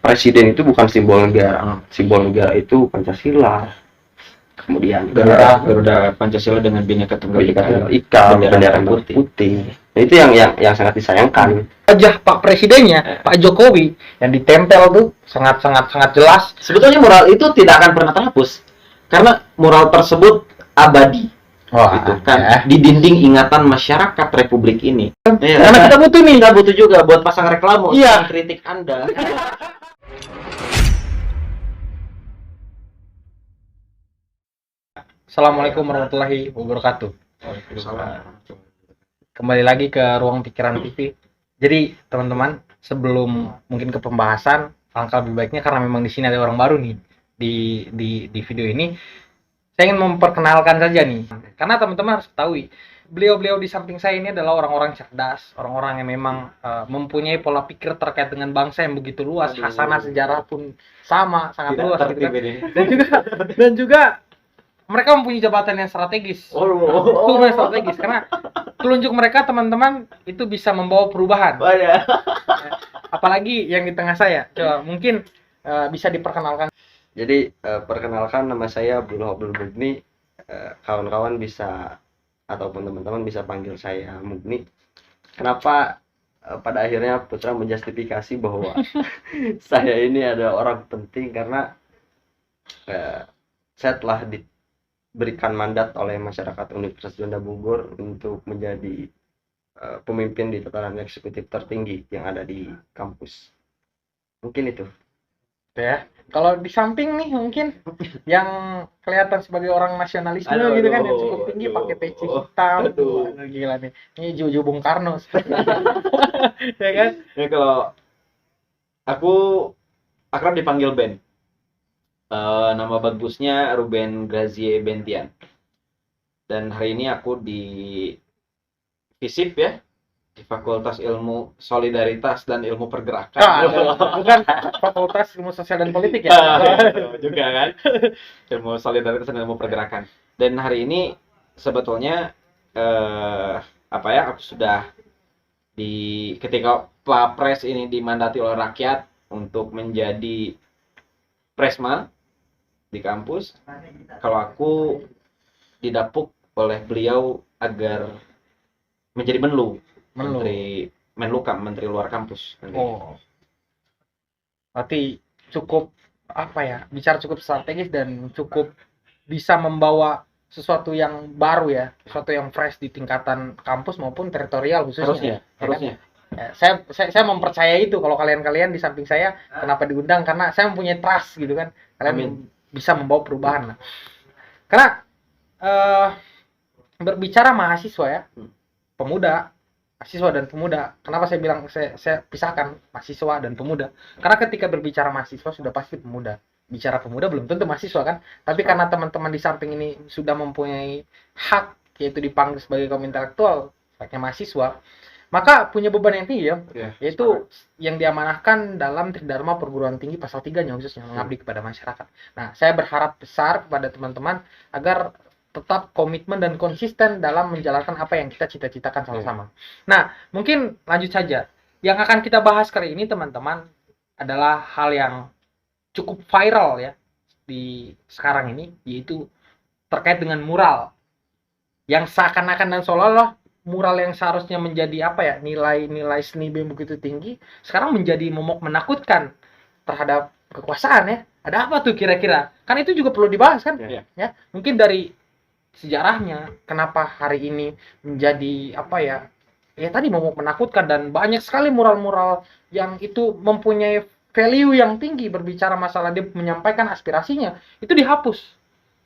presiden itu bukan simbol negara. Simbol negara itu Pancasila. Kemudian Garuda Pancasila dengan Bhinneka Tunggal Ika, bendera putih. Nah, itu yang sangat disayangkan. Wajah Pak Presidennya, Pak Jokowi yang ditempel tuh sangat jelas. Sebetulnya mural itu tidak akan pernah terhapus karena mural tersebut abadi. Gitu kan, di dinding ingatan masyarakat Republik ini. Karena kita butuh juga buat pasang reklame untuk kritik Anda. Assalamualaikum warahmatullahi wabarakatuh. Kembali lagi ke Ruang Pikiran TV. Jadi teman-teman, sebelum mungkin ke pembahasan, alangkah lebih baiknya karena memang di sini ada orang baru nih di video ini. Saya ingin memperkenalkan saja nih, karena teman-teman harus ketahui, beliau-beliau di samping saya ini adalah orang-orang cerdas, orang-orang yang memang mempunyai pola pikir terkait dengan bangsa yang begitu luas, hasanah sejarah pun sama, sangat luas gitu kan. Dan juga mereka mempunyai jabatan yang strategis. Strategis karena telunjuk mereka teman-teman itu bisa membawa perubahan. Apalagi yang di tengah saya. Coba mungkin bisa diperkenalkan. Jadi perkenalkan, nama saya Abdul Mugni. Kawan-kawan bisa ataupun teman-teman bisa panggil saya Mugni. Kenapa pada akhirnya Putra menjustifikasi bahwa saya ini adalah orang penting karena saya telah diberikan mandat oleh masyarakat Universitas Juanda Bogor untuk menjadi pemimpin di tatanan eksekutif tertinggi yang ada di kampus. Mungkin itu. Ya, kalau di samping nih mungkin yang kelihatan sebagai orang nasionalisme gitu kan, yang cukup tinggi pakai peci hitam. Gila nih. Ini Jojo Bung Karno. Ya kan? Ya, kalau aku akrab dipanggil Ben. Nama bagusnya Ruben Grazie Bentian. Dan hari ini aku di FISIP ya, di Fakultas Ilmu Solidaritas dan Ilmu Pergerakan. Bukan Fakultas Ilmu Sosial dan Politik ya? Juga kan, Ilmu Solidaritas dan Ilmu Pergerakan. Dan hari ini sebetulnya aku sudah ketika Pak Pres ini dimandati oleh rakyat untuk menjadi presma di kampus. Kalau aku didapuk oleh beliau agar menjadi Menteri Menlukam, Menteri Luar Kampus. Oh. Berarti cukup bicara cukup strategis dan cukup bisa membawa sesuatu yang baru ya, sesuatu yang fresh di tingkatan kampus maupun teritorial khususnya. Harusnya. Ya, saya mempercayai itu. Kalau kalian di samping saya, kenapa diundang? Karena saya mempunyai trust gitu kan. Kalian bisa membawa perubahan lah. Karena berbicara mahasiswa ya, mahasiswa dan pemuda. Kenapa saya bilang saya pisahkan mahasiswa dan pemuda? Karena ketika berbicara mahasiswa sudah pasti pemuda. Bicara pemuda belum tentu mahasiswa kan. Tapi karena teman-teman di samping ini sudah mempunyai hak, yaitu dipanggil sebagai kaum intelektual, haknya mahasiswa, maka punya beban yang tinggi ya, yaitu yang diamanahkan dalam Tridharma Perguruan Tinggi pasal 3-nya khususnya, mengabdi kepada masyarakat. Nah, saya berharap besar kepada teman-teman agar tetap komitmen dan konsisten dalam menjalankan apa yang kita cita-citakan sama-sama. Nah, mungkin lanjut saja. Yang akan kita bahas kali ini teman-teman adalah hal yang cukup viral ya di sekarang ini, yaitu terkait dengan mural. Yang seakan-akan dan seolah-olah mural yang seharusnya menjadi nilai-nilai seni yang begitu tinggi, sekarang menjadi momok menakutkan terhadap kekuasaan ya. Ada apa tuh kira-kira? Kan itu juga perlu dibahas kan? Ya, mungkin dari sejarahnya, kenapa hari ini menjadi tadi momok menakutkan, dan banyak sekali mural-mural yang itu mempunyai value yang tinggi berbicara masalah dia menyampaikan aspirasinya, itu dihapus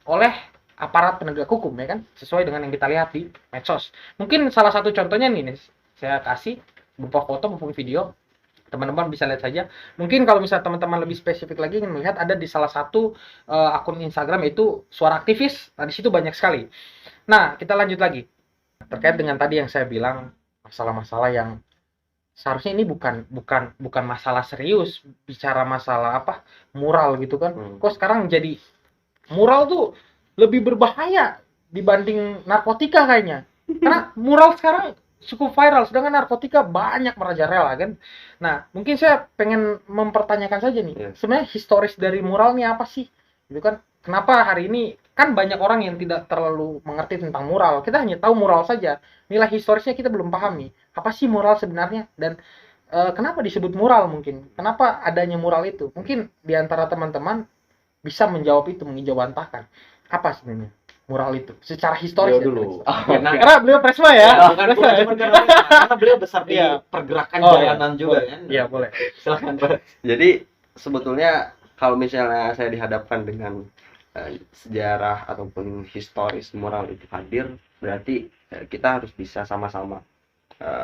oleh aparat penegak hukum ya kan, sesuai dengan yang kita lihat di medsos. Mungkin salah satu contohnya nih saya kasih berupa foto maupun video. Teman-teman bisa lihat saja. Mungkin kalau misalnya teman-teman lebih spesifik lagi ingin melihat, ada di salah satu akun Instagram yaitu Suara Aktivis. Nah, di situ banyak sekali. Nah, kita lanjut lagi. Terkait dengan tadi yang saya bilang, masalah-masalah yang seharusnya ini bukan masalah serius, bicara masalah mural gitu kan. Kok sekarang jadi mural tuh lebih berbahaya dibanding narkotika kayaknya. Karena mural sekarang cukup viral, sedangkan narkotika banyak merajalela kan. Nah, mungkin saya pengen mempertanyakan saja nih, Iya. sebenarnya historis dari mural ini apa sih? Itu kan kenapa hari ini kan banyak orang yang tidak terlalu mengerti tentang mural. Kita hanya tahu mural saja. Nilai historisnya kita belum pahami. Apa sih mural sebenarnya dan kenapa disebut mural mungkin? Kenapa adanya mural itu? Mungkin di antara teman-teman bisa menjawab itu, mengejawantahkan. Apa sebenarnya mural itu? Secara historis Beliau ya, dulu. Felix? Karena Karena beliau Presma ya. bukan cuma karena beliau besar di Iya. pergerakan Oh, jalanan juga boleh. kan. Iya, boleh. Silakan Pak. Jadi sebetulnya kalau misalnya saya dihadapkan dengan sejarah ataupun historis mural itu hadir, berarti kita harus bisa sama-sama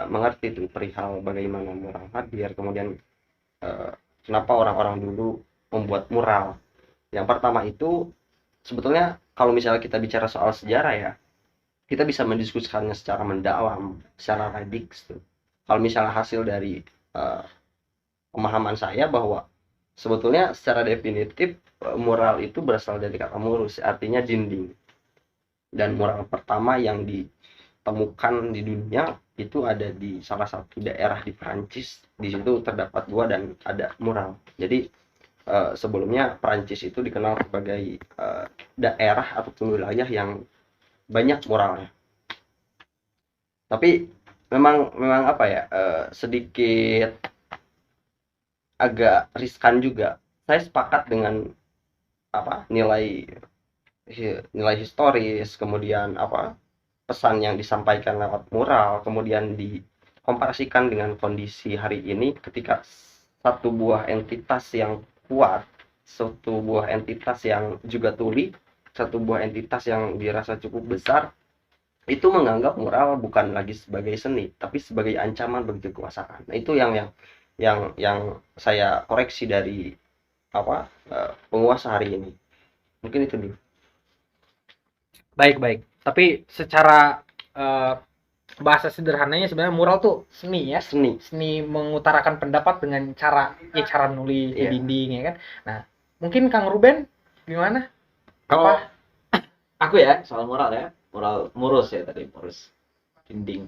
mengerti tuh perihal bagaimana mural hadir, kemudian kenapa orang-orang dulu membuat mural. Yang pertama itu sebetulnya kalau misalnya kita bicara soal sejarah ya, kita bisa mendiskusikannya secara mendalam, secara radix tuh. Kalau misalnya hasil dari pemahaman saya bahwa sebetulnya secara definitif mural itu berasal dari kata murus, artinya dinding. Dan mural pertama yang ditemukan di dunia itu ada di salah satu daerah di Perancis. Di situ terdapat gua dan ada mural. Jadi sebelumnya Perancis itu dikenal sebagai daerah ataupun wilayah yang banyak muralnya. Tapi memang apa ya, sedikit agak riskan juga. Saya sepakat dengan apa nilai historis, kemudian apa pesan yang disampaikan lewat mural, kemudian dikomparasikan dengan kondisi hari ini ketika satu buah entitas yang kuat, satu buah entitas yang juga tuli, satu buah entitas yang dirasa cukup besar itu menganggap mural bukan lagi sebagai seni tapi sebagai ancaman bagi kekuasaan. Nah, itu yang saya koreksi dari apa penguasa hari ini. Mungkin itu dulu. Baik. Tapi secara bahasa sederhananya sebenarnya mural tuh seni ya. Seni. Seni mengutarakan pendapat dengan cara nulis di Iya. dinding ya kan. Nah, mungkin Kang Ruben gimana? Kalau aku ya soal mural ya, mural murus ya tadi, murus dinding.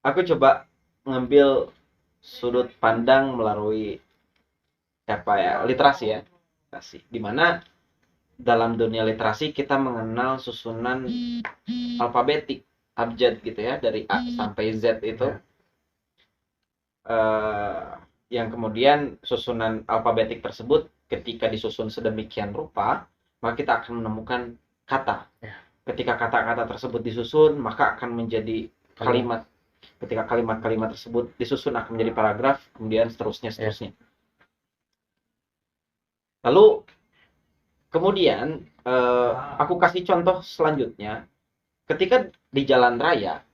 Aku coba ngambil sudut pandang melalui literasi ya, literasi. Dimana dalam dunia literasi kita mengenal susunan alfabetik, abjad gitu ya, dari A sampai Z itu. Yang kemudian susunan alfabetik tersebut ketika disusun sedemikian rupa, maka kita akan menemukan kata. Ketika kata-kata tersebut disusun, maka akan menjadi kalimat. Ketika kalimat-kalimat tersebut disusun akan menjadi paragraf, kemudian seterusnya. Lalu kemudian aku kasih contoh selanjutnya, ketika di jalan raya,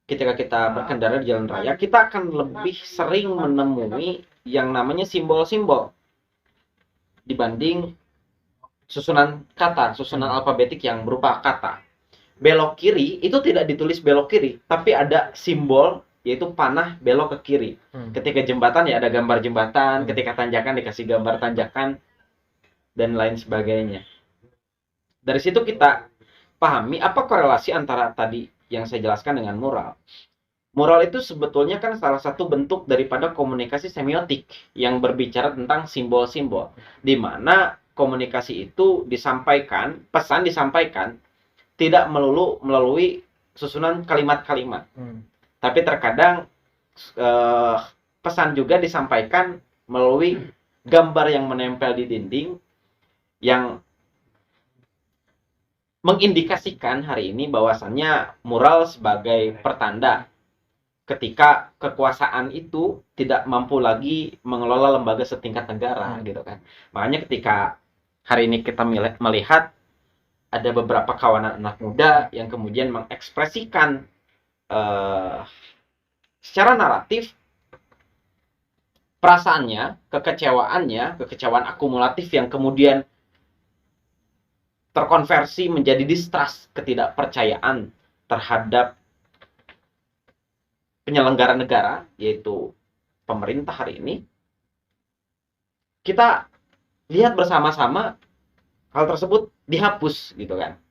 ketika kita berkendara di jalan raya, kita akan lebih sering menemui yang namanya simbol-simbol dibanding susunan kata, susunan alfabetik yang berupa kata. Belok kiri itu tidak ditulis belok kiri, tapi ada simbol yaitu panah belok ke kiri. Ketika jembatan ya ada gambar jembatan, ketika tanjakan dikasih gambar tanjakan dan lain sebagainya. Dari situ kita pahami apa korelasi antara tadi yang saya jelaskan dengan mural. Mural itu sebetulnya kan salah satu bentuk daripada komunikasi semiotik yang berbicara tentang simbol-simbol, di mana komunikasi itu disampaikan, pesan disampaikan tidak melulu melalui susunan kalimat-kalimat, tapi terkadang pesan juga disampaikan melalui gambar yang menempel di dinding yang mengindikasikan hari ini bahwasannya mural sebagai pertanda ketika kekuasaan itu tidak mampu lagi mengelola lembaga setingkat negara gitu kan. Makanya ketika hari ini kita melihat ada beberapa kawanan anak muda yang kemudian mengekspresikan secara naratif perasaannya, kekecewaan akumulatif yang kemudian terkonversi menjadi distrust, ketidakpercayaan terhadap penyelenggara negara, yaitu pemerintah hari ini. Kita lihat bersama-sama hal tersebut dihapus gitu kan.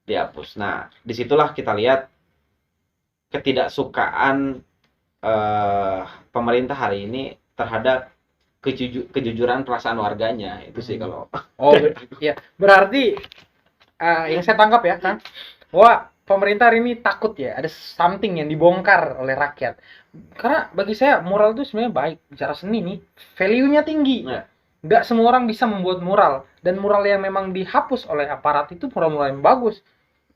Dihapus. Nah, disitulah kita lihat ketidaksukaan pemerintah hari ini terhadap kejujuran perasaan warganya itu sih kalau Iya. Berarti yang saya tangkap ya, kan, bahwa pemerintah hari ini takut ya ada something yang dibongkar oleh rakyat. Karena bagi saya moral itu sebenarnya baik. Bicara seni nih, value-nya tinggi. Ya. Nggak semua orang bisa membuat mural, dan mural yang memang dihapus oleh aparat itu mural-mural yang bagus.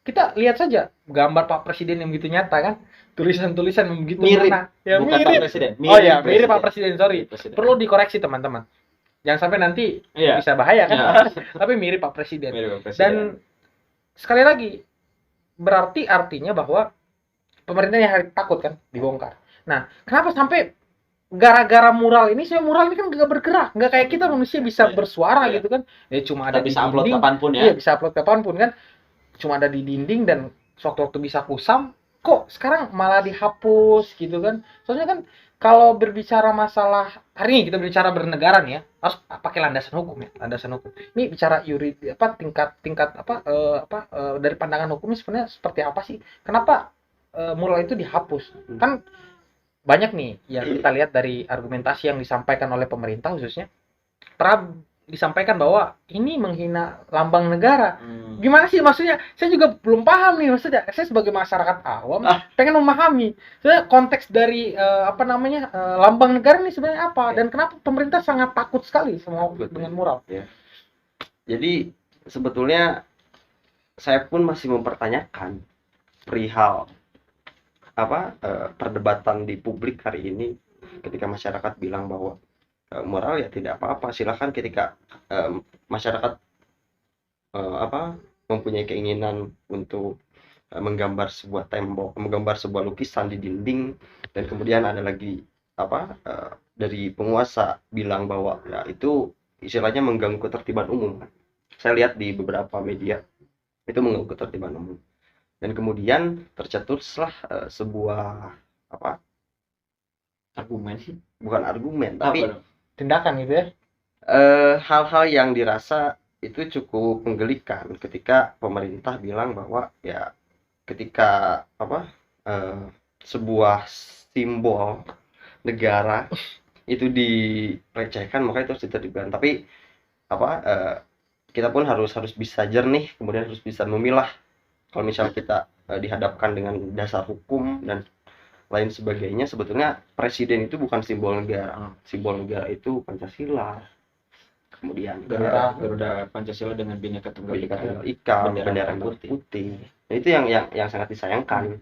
Kita lihat saja gambar Pak Presiden yang begitu nyata, kan, tulisan-tulisan yang begitu Mirip. ngena. Ya, bukan Pak mirip. Presiden, Oh ya, mirip Pak Presiden, sorry. Presiden. Perlu dikoreksi teman-teman. Jangan sampai nanti Iya. bisa bahaya kan. Ya. Tapi mirip Pak Presiden. Mirip Pak Presiden. Dan sekali lagi, berarti artinya bahwa pemerintah yang takut kan dibongkar. Nah, kenapa sampai gara-gara mural ini, saya mural ini kan nggak bergerak, nggak kayak kita manusia bisa Iya. bersuara Iya. gitu kan. Ya cuma Kita ada di bisa upload dinding. kapanpun ya. Iya, bisa upload kapanpun kan. Cuma ada di dinding dan sewaktu-waktu bisa kusam. Kok sekarang malah dihapus gitu kan? Soalnya kan kalau berbicara masalah hari ini kita berbicara bernegara nih ya, harus pakai landasan hukum ya, landasan hukum. Ini bicara tingkat dari pandangan hukumnya sebenarnya seperti apa sih? Kenapa mural itu dihapus? Kan banyak nih yang kita lihat dari argumentasi yang disampaikan oleh pemerintah khususnya. Disampaikan bahwa ini menghina lambang negara. Gimana sih maksudnya? Saya juga belum paham nih maksudnya. Saya sebagai masyarakat awam pengen memahami. Saya konteks dari lambang negara ini sebenarnya apa, dan kenapa pemerintah sangat takut sekali sama dengan mural. Ya. Jadi sebetulnya saya pun masih mempertanyakan perihal perdebatan di publik hari ini ketika masyarakat bilang bahwa moral ya tidak apa-apa, silakan ketika masyarakat mempunyai keinginan untuk menggambar sebuah tembok, menggambar sebuah lukisan di dinding, dan kemudian ada lagi dari penguasa bilang bahwa ya itu istilahnya mengganggu ketertiban umum. Saya lihat di beberapa media itu mengganggu ketertiban umum, dan kemudian tercetuslah sebuah bukan argumen tapi tindakan gitu ya. Hal-hal yang dirasa itu cukup menggelikan ketika pemerintah bilang bahwa ya ketika sebuah simbol negara itu dilecehkan maka itu harus ditertibkan. Tapi kita pun harus bisa jernih, kemudian harus bisa memilah kalau misalnya kita dihadapkan dengan dasar hukum dan lain sebagainya. Sebetulnya presiden itu bukan simbol negara. Simbol negara itu Pancasila. Kemudian Garuda Pancasila dengan Bhinneka Tunggal Ika, bendera putih. Nah, itu yang sangat disayangkan.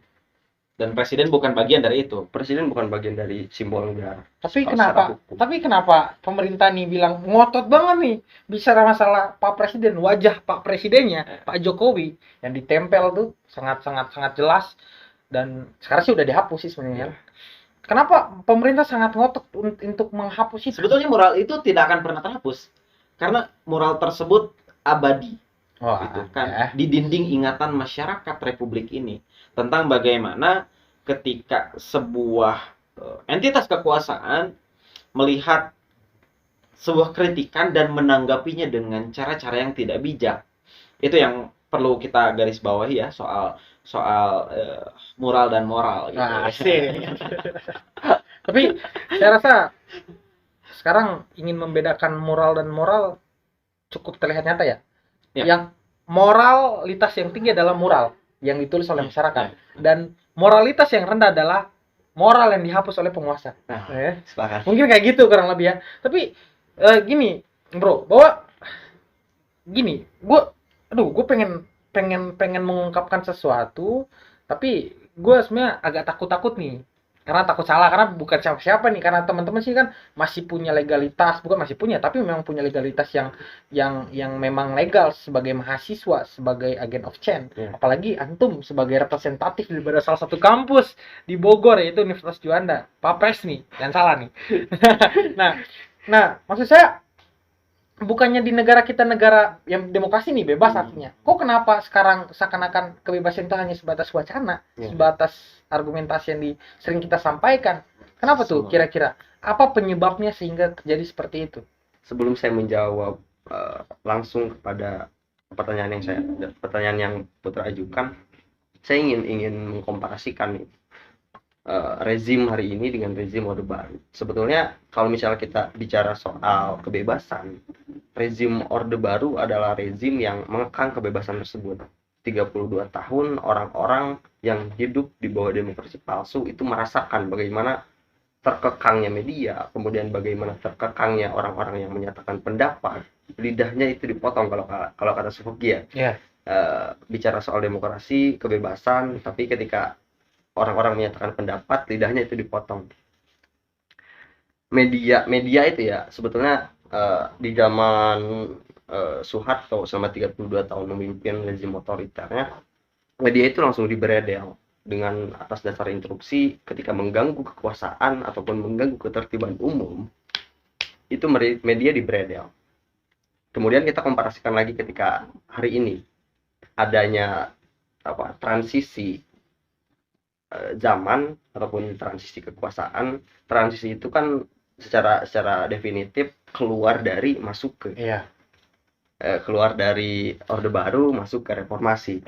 Dan presiden bukan bagian dari itu. Presiden bukan bagian dari simbol negara. Tapi kenapa pemerintah nih bilang ngotot banget nih bicara masalah Pak Presiden, wajah Pak Presidennya, Pak Jokowi yang ditempel tuh sangat jelas. Dan sekarang sih udah dihapus sih sebenarnya. Kenapa pemerintah sangat ngotot untuk menghapus itu? Sebetulnya mural itu tidak akan pernah terhapus karena mural tersebut abadi. Gitu kan, di dinding ingatan masyarakat Republik ini tentang bagaimana ketika sebuah entitas kekuasaan melihat sebuah kritikan dan menanggapinya dengan cara-cara yang tidak bijak. Itu yang perlu kita garis bawahi ya, soal mural dan moral gitu. Tapi saya rasa sekarang ingin membedakan moral dan moral cukup terlihat nyata ya. Yang moralitas yang tinggi adalah mural yang ditulis oleh masyarakat, dan moralitas yang rendah adalah moral yang dihapus oleh penguasa. Mungkin kayak gitu kurang lebih ya. Tapi gini bro, bahwa gini, gue pengen mengungkapkan sesuatu, tapi gue sebenarnya agak takut nih, karena takut salah, karena bukan siapa-siapa nih, karena teman-teman sih kan masih punya legalitas, bukan masih punya, tapi memang punya legalitas yang memang legal sebagai mahasiswa, sebagai agent of change. Apalagi antum sebagai representatif daripada salah satu kampus di Bogor, yaitu Universitas Juanda, Papres nih, jangan salah nih. Nah, maksud saya bukannya di negara kita negara yang demokrasi nih, bebas artinya. Kok kenapa sekarang seakan-akan kebebasan itu hanya sebatas wacana, sebatas argumentasi yang sering kita sampaikan? Kenapa tuh kira-kira? Apa penyebabnya sehingga terjadi seperti itu? Sebelum saya menjawab langsung kepada pertanyaan yang Putra ajukan, saya ingin mengkomparasikan nih rezim hari ini dengan rezim Orde Baru. Sebetulnya kalau misalnya kita bicara soal kebebasan, rezim Orde Baru adalah rezim yang mengekang kebebasan tersebut. 32 tahun orang-orang yang hidup di bawah demokrasi palsu itu merasakan bagaimana terkekangnya media, kemudian bagaimana terkekangnya orang-orang yang menyatakan pendapat, lidahnya itu dipotong kalau kata Suhoki ya. Bicara soal demokrasi, kebebasan, tapi ketika orang-orang menyatakan pendapat, lidahnya itu dipotong. Media itu ya sebetulnya di zaman Soeharto selama 32 tahun memimpin rezim otoriternya, media itu langsung diberedel dengan atas dasar instruksi. Ketika mengganggu kekuasaan ataupun mengganggu ketertiban umum, itu media diberedel. Kemudian kita komparasikan lagi ketika hari ini adanya transisi zaman ataupun transisi kekuasaan. Transisi itu kan secara definitif keluar dari masuk ke keluar dari Orde Baru masuk ke reformasi.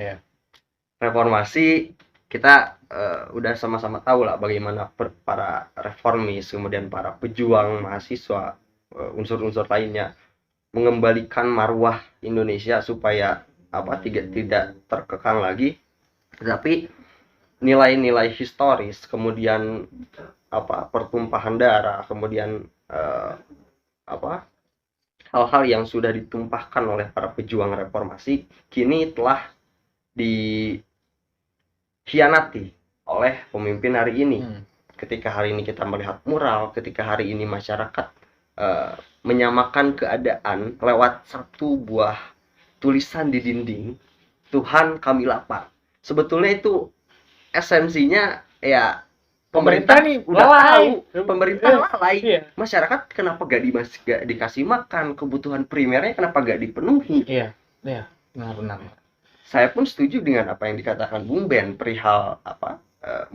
Reformasi kita udah sama-sama tahu lah bagaimana para reformis, kemudian para pejuang mahasiswa, unsur-unsur lainnya mengembalikan marwah Indonesia supaya tidak terkekang lagi. Tapi nilai-nilai historis, kemudian pertumpahan darah, kemudian hal-hal yang sudah ditumpahkan oleh para pejuang reformasi kini telah dikhianati oleh pemimpin hari ini. Ketika hari ini kita melihat mural, ketika hari ini masyarakat menyamakan keadaan lewat satu buah tulisan di dinding, Tuhan kami lapar. Sebetulnya itu esensinya ya pemerintah nih udah lalai. tahu, pemerintah lalai. Iya. Masyarakat kenapa gak dikasih makan, kebutuhan primernya kenapa gak dipenuhi? Iya, benar. Saya pun setuju dengan apa yang dikatakan Bung Ben perihal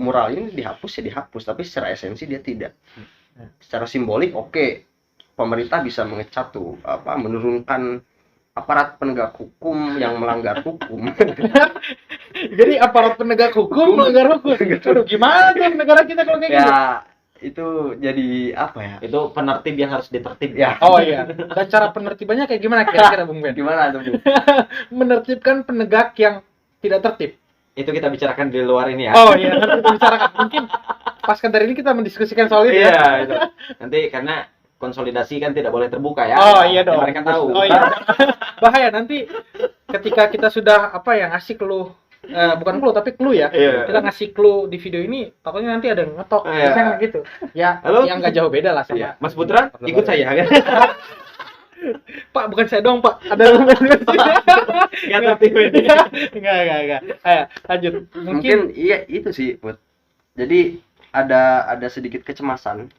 mural ini dihapus, tapi secara esensi dia tidak. Secara simbolik oke, pemerintah bisa mengecat tuh menurunkan aparat penegak hukum yang melanggar hukum. Jadi aparat penegak hukum melanggar hukum. Aduh, gimana tuh negara kita kalau kayak gitu? Ya, itu jadi Itu penertib yang harus ditertib. Ya. Oh iya. Dan cara penertibannya kayak gimana kira-kira Bung Ben? Gimana tuh, Bung? Menertibkan penegak yang tidak tertib. Itu kita bicarakan di luar ini ya. Oh iya, nanti kita bicarakan. Mungkin pasca dari ini kita mendiskusikan soal itu Iya, ya. itu. Nanti karena konsolidasi kan tidak boleh terbuka ya. Oh iya dong. Mereka tahu. Oh iya. Bahaya nanti ketika kita sudah ngasih clue, bukan clue tapi clue ya. Iya. Kita ngasih clue di video ini, takutnya nanti ada yang ngetok. Iya. Misalnya gitu. Ya, Halo? yang nggak jauh beda lah sama. Iya. Mas Putra, ikut saya kan. Pak, bukan saya doang, Pak. Ada Enggak tertib ini. Enggak. Ayo, lanjut. Mungkin iya itu sih, Put. Jadi ada sedikit kecemasan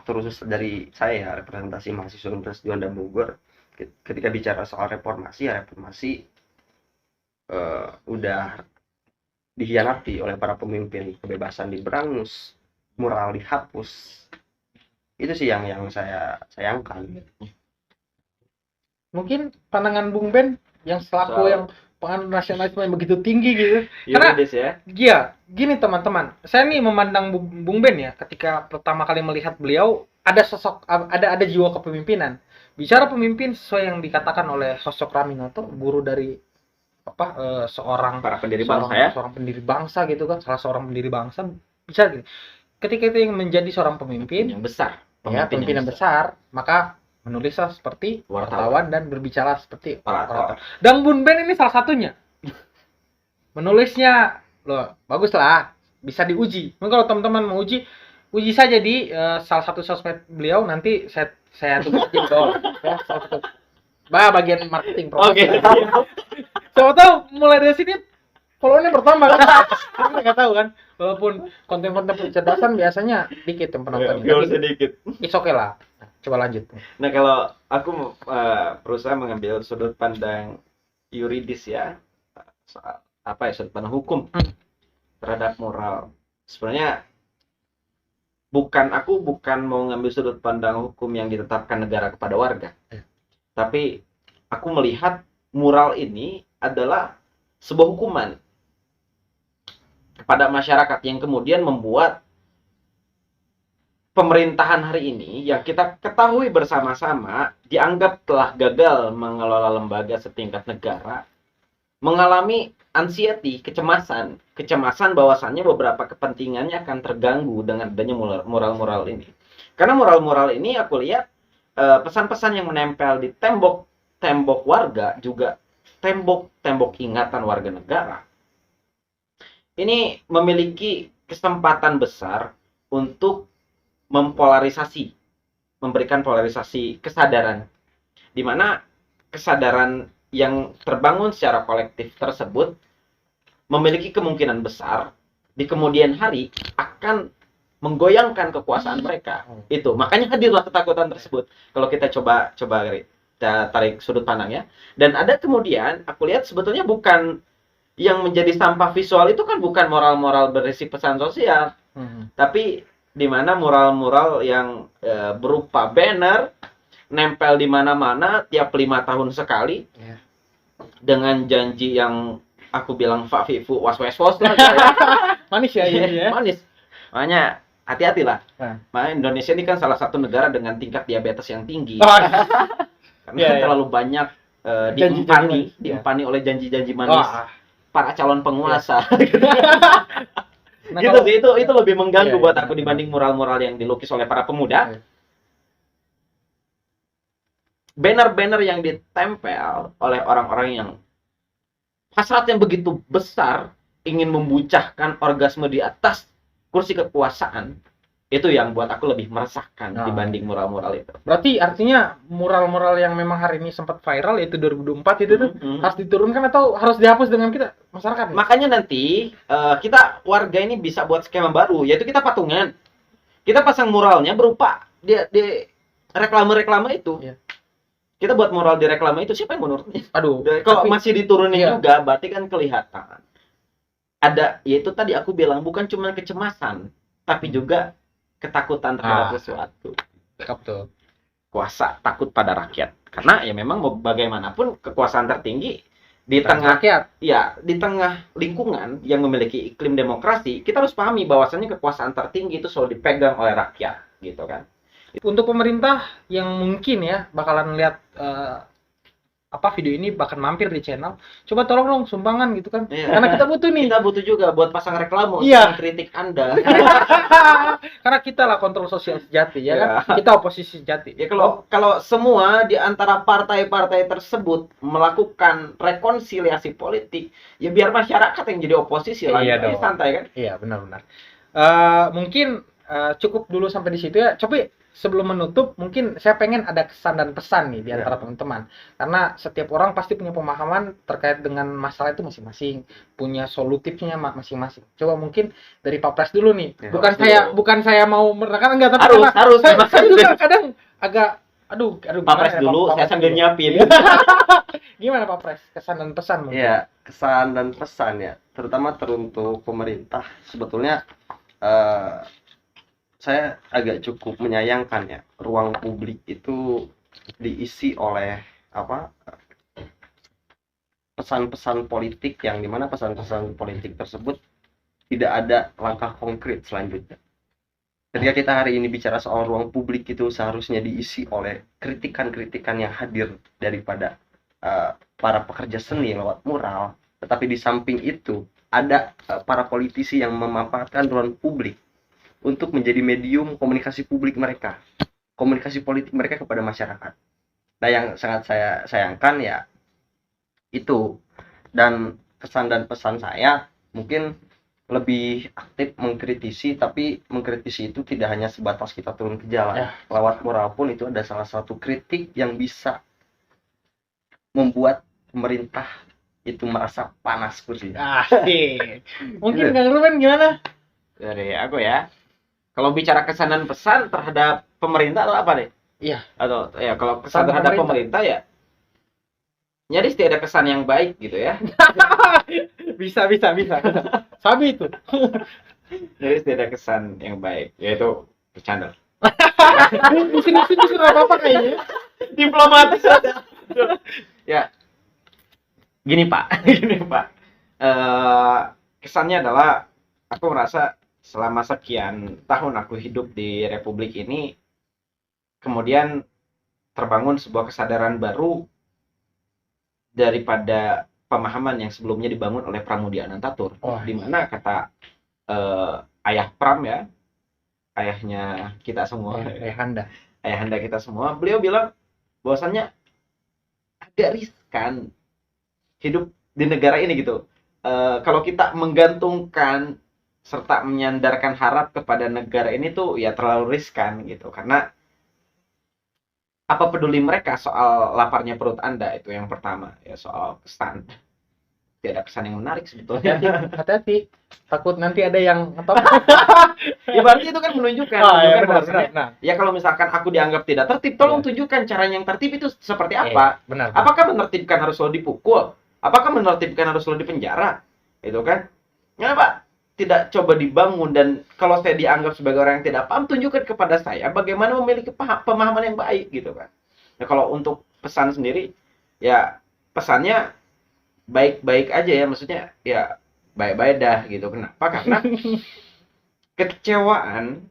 terus dari saya representasi mahasiswa Universitas Juanda Bogor ketika bicara soal reformasi udah dikhianati oleh para pemimpin. Kebebasan diberangus, mural dihapus. Itu sih yang saya sayangkan. Mungkin pandangan Bung Ben yang selaku yang penganut nasionalisme yang begitu tinggi gitu. Yuridis ya. Iya, gini teman-teman. Saya nih memandang Bung Ben ya, ketika pertama kali melihat beliau ada ada jiwa kepemimpinan. Bicara pemimpin sesuai yang dikatakan oleh sosok Raminoto, guru dari seorang pendiri bangsa ya. Seorang pendiri bangsa gitu kan, salah seorang pendiri bangsa. Bisa gitu. Ketika itu yang menjadi seorang pemimpin yang besar, pemimpin yang besar, maka menulislah seperti wartawan dan berbicara seperti orator. Dan Bung Ben ini salah satunya. Menulisnya loh bagus lah, bisa diuji. Mungkin kalau teman-teman mau uji saja di salah satu sosmed beliau, nanti saya tulis di bawah ya, salah satu bagian marketing promosi. Oke. Siapa tahu mulai dari sini follow-nya bertambah kan. Kita nggak tahu kan. Walaupun konten-konten pencerdasan biasanya dikit yang penontonnya. Biar sedikit. It's okay lah. Coba lanjut. Nah, kalau aku berusaha mengambil sudut pandang yuridis ya, soal sudut pandang hukum terhadap moral. Sebenarnya aku bukan mau ngambil sudut pandang hukum yang ditetapkan negara kepada warga. Tapi aku melihat moral ini adalah sebuah hukuman. pada masyarakat yang kemudian membuat pemerintahan hari ini yang kita ketahui bersama-sama dianggap telah gagal mengelola lembaga setingkat negara, mengalami anxiety, kecemasan bahwasannya beberapa kepentingannya akan terganggu dengan adanya mural-mural ini. Karena mural-mural ini aku lihat pesan-pesan yang menempel di tembok warga, juga tembok ingatan warga negara, ini memiliki kesempatan besar untuk memberikan polarisasi kesadaran, di mana kesadaran yang terbangun secara kolektif tersebut memiliki kemungkinan besar di kemudian hari akan menggoyangkan kekuasaan mereka. Itu makanya hadirlah ketakutan tersebut. Kalau kita coba kita tarik sudut pandang ya. Dan ada kemudian aku lihat sebetulnya bukan yang menjadi sampah visual itu kan bukan moral-moral berisi pesan sosial, tapi di mana mural-mural yang berupa banner nempel di mana-mana tiap 5 tahun sekali, dengan janji yang aku bilang fafifu was-was lah. Manis ya ini ya. Manis. Makanya hati-hatilah. Nah. Makanya Indonesia ini kan salah satu negara dengan tingkat diabetes yang tinggi. Karena terlalu banyak diempani oleh janji-janji manis para calon penguasa. Nah, gitu sih, itu lebih mengganggu buat aku dibanding mural-mural yang dilukis oleh para pemuda. Banner-banner yang ditempel oleh orang-orang yang hasrat yang begitu besar ingin membucahkan orgasme di atas kursi kekuasaan, itu yang buat aku lebih meresahkan dibanding mural-mural itu. Berarti artinya mural-mural yang memang hari ini sempat viral yaitu 2024 itu tuh harus diturunkan atau harus dihapus dengan kita masyarakat? Makanya nanti kita warga ini bisa buat skema baru, yaitu kita patungan. Kita pasang muralnya berupa di reklame-reklame itu. Iya. Kita buat mural di reklame itu, siapa yang mau nurunin? Aduh, kalau masih diturunin juga berarti kan kelihatan. Ada, yaitu tadi aku bilang bukan cuma kecemasan, tapi juga ketakutan terhadap sesuatu. Betul. Kuasa takut pada rakyat. Karena ya memang mau bagaimanapun kekuasaan tertinggi di tengah rakyat. Ya, di tengah lingkungan yang memiliki iklim demokrasi, kita harus pahami bahwasannya kekuasaan tertinggi itu selalu dipegang oleh rakyat, gitu kan. Untuk pemerintah yang mungkin ya bakalan lihat video ini bahkan mampir di channel, coba tolong dong sumbangan gitu kan. Karena kita butuh nih. Kita butuh juga buat pasang reklame untuk mengkritik Anda. Karena kita lah kontrol sosial sejati ya kan. Kita oposisi sejati. Ya kalau semua di antara partai-partai tersebut melakukan rekonsiliasi politik, ya biar masyarakat yang jadi oposisi lah. Iya, santai kan? Iya, benar-benar. Mungkin cukup dulu sampai di situ ya. Coba sebelum menutup, mungkin saya pengen ada kesan dan pesan nih di antara teman-teman. Karena setiap orang pasti punya pemahaman terkait dengan masalah itu masing-masing, punya solutifnya masing-masing. Coba mungkin dari Pak Pres dulu nih. Bukan saya mau menekan enggak, tapi harus saya juga kadang agak aduh Pak Pres dulu, saya sambil nyiapin. Gimana Pak Pres? Kesan dan pesan mungkin. Iya, kesan dan pesan ya, terutama teruntuk pemerintah. Sebetulnya saya agak cukup menyayangkan ya, ruang publik itu diisi oleh pesan-pesan politik, yang dimana pesan-pesan politik tersebut tidak ada langkah konkret selanjutnya. Ketika kita hari ini bicara soal ruang publik, itu seharusnya diisi oleh kritikan-kritikan yang hadir daripada para pekerja seni lewat mural, tetapi di samping itu ada para politisi yang memanfaatkan ruang publik untuk menjadi medium komunikasi publik mereka, komunikasi politik mereka kepada masyarakat. Nah, yang sangat saya sayangkan ya itu. Dan kesan dan pesan saya mungkin lebih aktif mengkritisi, tapi mengkritisi itu tidak hanya sebatas kita turun ke jalan. Lewat mural pun itu ada salah satu kritik yang bisa membuat pemerintah itu merasa panas kursinya. Mungkin Kang Ruben gimana? Dari aku ya. Kalau bicara kesan dan pesan terhadap pemerintah atau apa nih? Iya. Atau ya kalau kesan terhadap pemerintah ya nyaris tidak ada kesan yang baik gitu ya. bisa. Sabi itu. Nyaris tidak ada kesan yang baik, yaitu bercanda. Di sini nggak apa-apa kayaknya. Diplomatis aja. Ya. Gini Pak. Kesannya adalah aku merasa selama sekian tahun aku hidup di Republik ini, kemudian terbangun sebuah kesadaran baru daripada pemahaman yang sebelumnya dibangun oleh Pramudia Anantatur. Oh. Di mana kata ayah Pram ya, ayahnya kita semua, Ayahanda. ayahanda kita semua, beliau bilang bahwasannya agak riskan hidup di negara ini gitu. Kalau kita menggantungkan serta menyandarkan harap kepada negara ini tuh ya terlalu riskan gitu, karena apa peduli mereka soal laparnya perut Anda, itu yang pertama ya, soal kesan. Tidak ada kesan yang menarik sebetulnya. Hati-hati, takut nanti ada yang apa? Ya berarti itu kan menunjukkan, Oh, ya, menunjukkan benar, bahwasannya, benar. ya kalau misalkan aku dianggap tidak tertib, tolong Iya. tunjukkan caranya yang tertib itu seperti apa. Benar. Apakah menertibkan harus selalu dipukul? Apakah menertibkan harus selalu dipenjara? Itu kan? Kenapa tidak coba dibangun? Dan kalau saya dianggap sebagai orang yang tidak paham, tunjukkan kepada saya bagaimana memiliki pemahaman yang baik gitu kan. Nah, kalau untuk pesan sendiri, ya pesannya baik-baik aja ya, maksudnya ya baik-baik dah gitu. Kenapa? Karena kekecewaan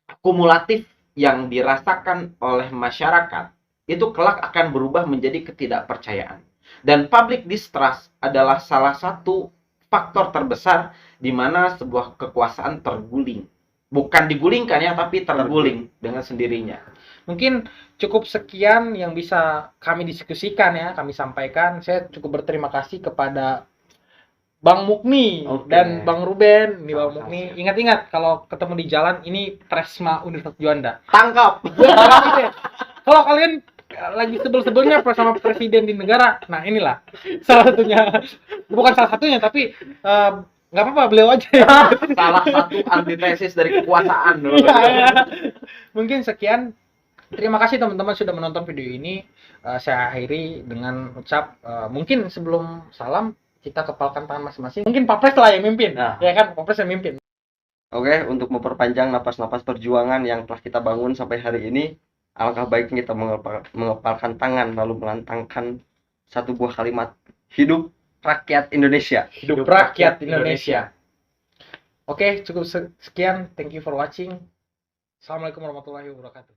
akumulatif yang dirasakan oleh masyarakat itu kelak akan berubah menjadi ketidakpercayaan. Dan public distrust adalah salah satu faktor terbesar di mana sebuah kekuasaan terguling. Bukan digulingkan ya, tapi terguling dengan sendirinya. Mungkin cukup sekian yang bisa kami diskusikan ya, kami sampaikan. Saya cukup berterima kasih kepada Bang Mukni Oke. dan Bang Ruben. Ini Bang Sama-sama. Mukni. Ingat-ingat kalau ketemu di jalan ini Presma Universitas Juanda. Tangkap! Kalau kalian lagi sebel-sebelnya sama presiden di negara, nah inilah salah satunya. Bukan salah satunya, tapi nggak apa-apa, beliau aja. Salah satu antitesis dari kekuasaan. Iya, ya. Mungkin sekian. Terima kasih teman-teman sudah menonton video ini. Saya akhiri dengan ucap mungkin sebelum salam kita kepalkan tangan masing-masing. Mungkin Pak Pres lah yang mimpin. Nah. Ya kan, Pak Pres yang mimpin. Oke, untuk memperpanjang napas-napas perjuangan yang telah kita bangun sampai hari ini, alangkah baiknya kita mengepalkan tangan lalu melantangkan satu buah kalimat, hidup rakyat Indonesia. Hidup rakyat Indonesia. Oke, cukup sekian. Thank you for watching. Assalamualaikum warahmatullahi wabarakatuh.